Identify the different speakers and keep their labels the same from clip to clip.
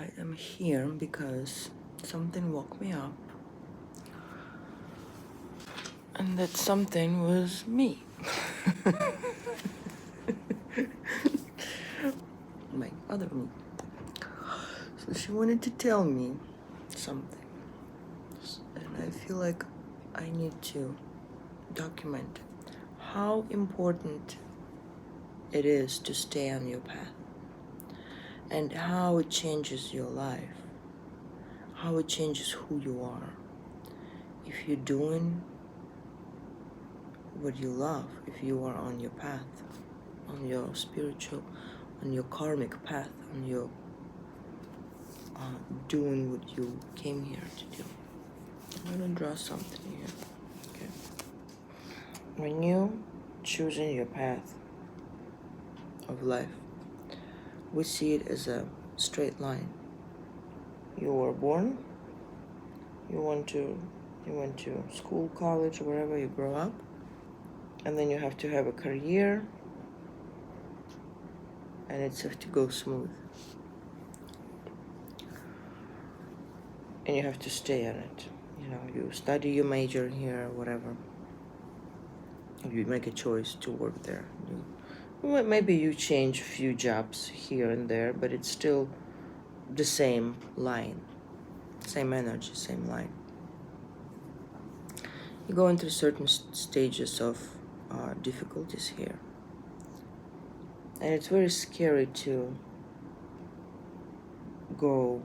Speaker 1: I am here because something woke me up, and that something was me. My other me. So she wanted to tell me something, and I feel like I need to document how important it is to stay on your path, and how it changes your life, how it changes who you are. If you're doing what you love, if you are on your path, on your spiritual, on your karmic path, on your doing what you came here to do. I'm gonna draw something here. Okay. When you choosing your path of life, we see it as a straight line. You were born, you went to school, college, wherever you grow up, and then you have to have a career, and it's have to go smooth. And you have to stay on it. You know, you study your major here, whatever. You make a choice to work there. Maybe you change a few jobs here and there, but it's still the same line, same energy, same line. You go into certain stages of difficulties here. And it's very scary to go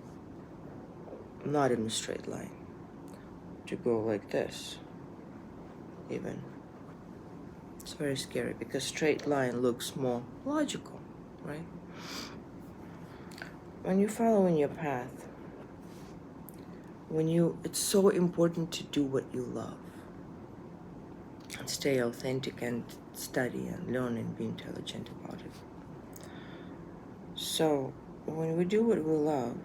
Speaker 1: not in a straight line, to go like this, even. It's very scary because straight line looks more logical, right? When you're following your path, it's so important to do what you love and stay authentic and study and learn and be intelligent about it. So when we do what we love,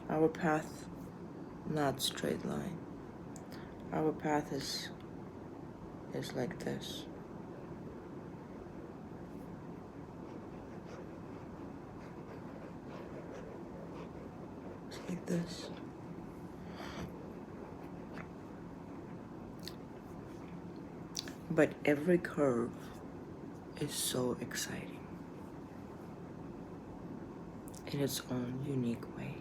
Speaker 1: our path not straight line. Our path is like this. It's like this. But every curve is so exciting in its own unique way.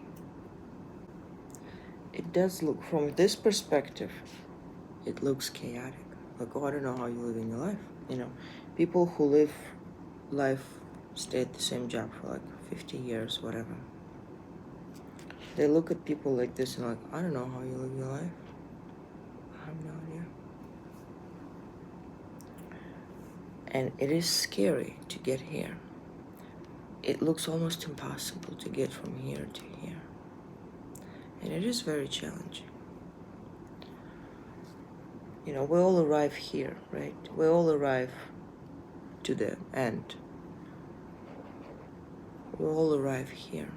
Speaker 1: It does look, from this perspective, it looks chaotic. Like, oh, I don't know how you live in your life. You know, people who live life, stay at the same job for like 50 years, whatever. They look at people like this and like, I don't know how you live your life. I have no idea. And it is scary to get here. It looks almost impossible to get from here to here. And it is very challenging. You know, we all arrive here, right? We all arrive to the end. We all arrive here.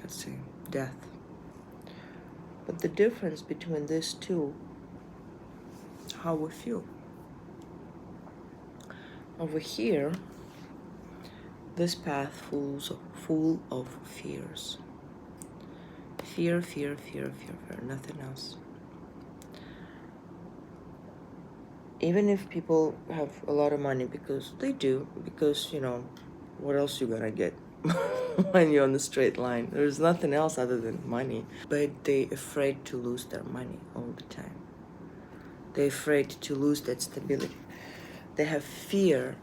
Speaker 1: Let's say death. But the difference between these two, how we feel. Over here, this path full of fears. Fear, nothing else. Even if people have a lot of money, because they do, because, you know, what else you gonna get when you're on the straight line? There's nothing else other than money. But they're afraid to lose their money all the time. They're afraid to lose that stability. They have fear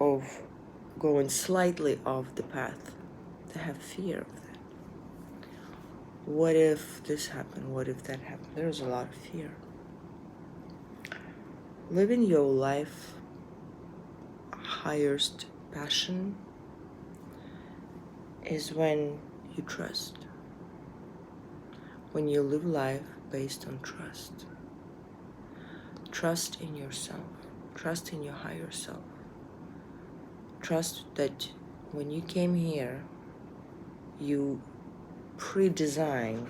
Speaker 1: of going slightly off the path. They have fear of that. What if this happened? What if that happened? There's a lot of fear. Living your life highest passion is when you trust. When you live life based on trust. Trust in yourself. Trust in your higher self. Trust that when you came here, you pre-designed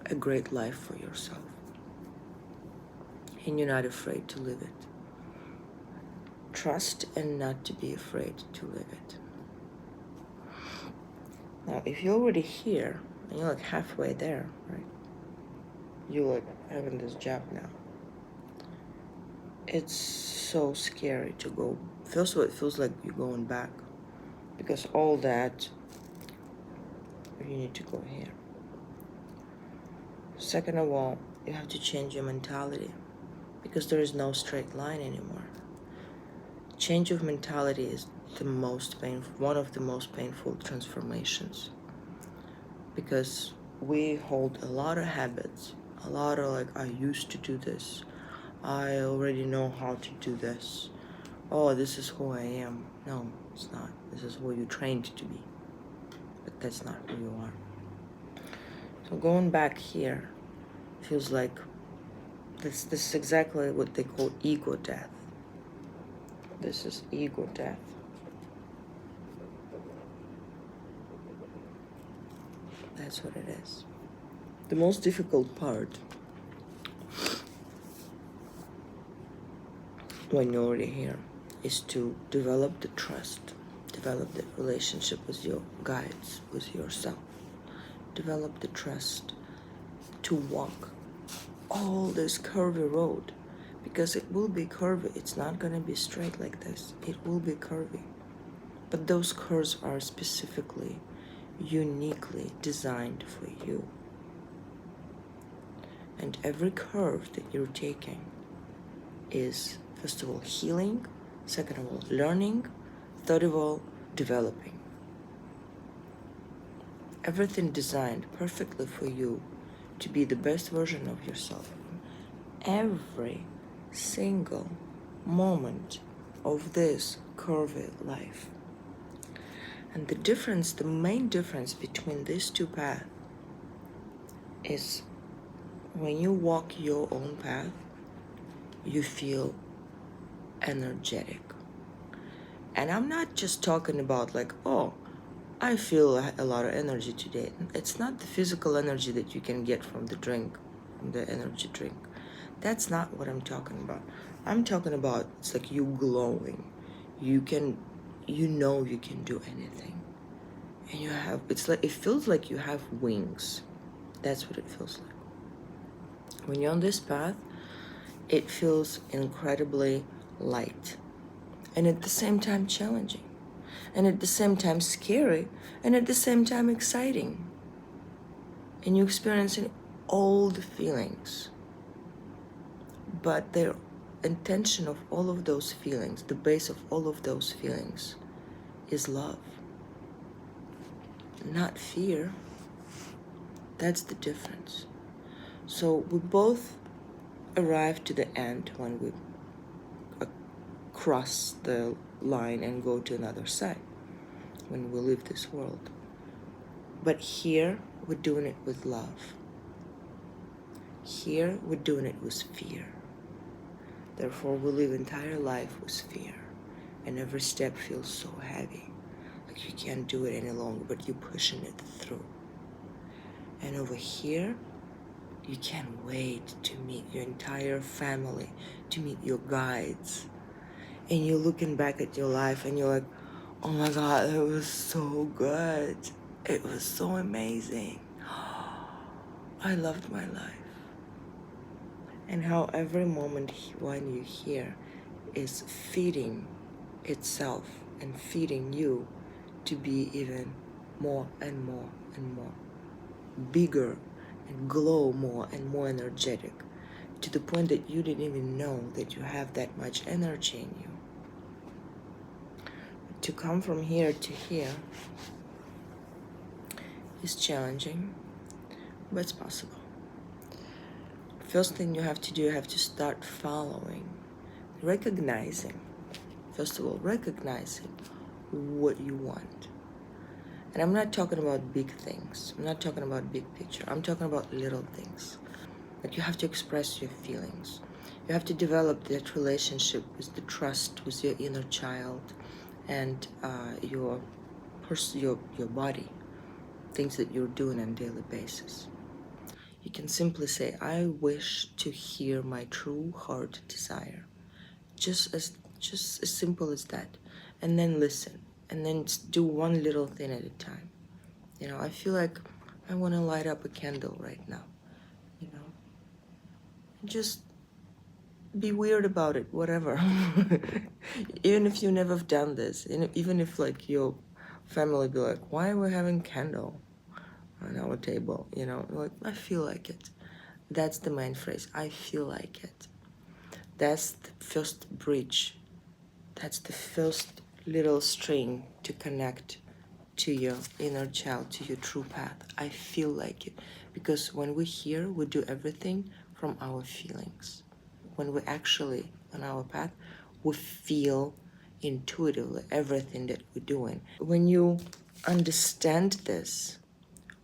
Speaker 1: a great life for yourself. And you're not afraid to live it. trust and not to be afraid to live it. Now, if you're already here and you're like halfway there, right? You're like having this job now. It's so scary to go. First of all, it feels like you're going back because all that, you need to go here. Second of all, you have to change your mentality because there is no straight line anymore. Change of mentality is the most painful, one of the most painful transformations, because we hold a lot of habits, a lot of like, I used to do this, I already know how to do this, oh, this is who I am. No, it's not. This is who you're trained to be, but that's not who you are. So going back here feels like this is exactly what they call ego death. This is ego death. That's what it is. The most difficult part when you're already here is to develop the trust, develop the relationship with your guides, with yourself. Develop the trust to walk all this curvy road, because it will be curvy. It's not going to be straight like this. It will be curvy. But those curves are specifically, uniquely designed for you. And every curve that you're taking is, first of all, healing, second of all, learning, third of all, developing. Everything designed perfectly for you to be the best version of yourself. Every single moment of this curvy life. And the difference, the main difference between these two paths is when you walk your own path, you feel energetic. And I'm not just talking about like, oh, I feel a lot of energy today. It's not the physical energy that you can get from the drink, from the energy drink. That's not what I'm talking about. I'm talking about, it's like you glowing. You know you can do anything. And you have, it's like, it feels like you have wings. That's what it feels like. When you're on this path, it feels incredibly light. And at the same time challenging. And at the same time scary. And at the same time exciting. And you're experiencing all the feelings. But the intention of all of those feelings, the base of all of those feelings, is love. Not fear. That's the difference. So we both arrive to the end when we cross the line and go to another side, when we leave this world. But here, we're doing it with love. Here, we're doing it with fear. Therefore, we live entire life with fear. And every step feels so heavy. Like you can't do it any longer, but you're pushing it through. And over here, you can't wait to meet your entire family, to meet your guides. And you're looking back at your life and you're like, oh my God, it was so good. It was so amazing. I loved my life. And how every moment when you're here is feeding itself and feeding you to be even more and more and more bigger and glow more and more energetic, to the point that you didn't even know that you have that much energy in you. To come from here to here is challenging, but it's possible. First thing you have to do, you have to start following, recognizing, first of all, recognizing what you want. And I'm not talking about big things. I'm not talking about big picture. I'm talking about little things. Like you have to express your feelings. You have to develop that relationship with the trust with your inner child and your body, things that you're doing on a daily basis. You can simply say, I wish to hear my true heart desire. Just Just as simple as that. And then listen. And then do one little thing at a time. You know, I feel like I want to light up a candle right now. You know, and just be weird about it, whatever. Even if you never have done this, and even if like your family be like, why are we having candle on our table? You know, like, I feel like it. That's the main phrase. I feel like it. That's the first bridge. That's the first little string to connect to your inner child, to your true path. I feel like it. Because when we're here, we do everything from our feelings. When we're actually on our path, we feel intuitively everything that we're doing. When you understand this,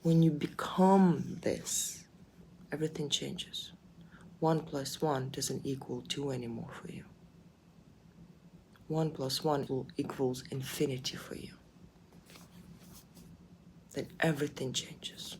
Speaker 1: when you become this, everything changes. 1 + 1 doesn't equal 2 anymore for you. 1 + 1 equals infinity for you. Then everything changes.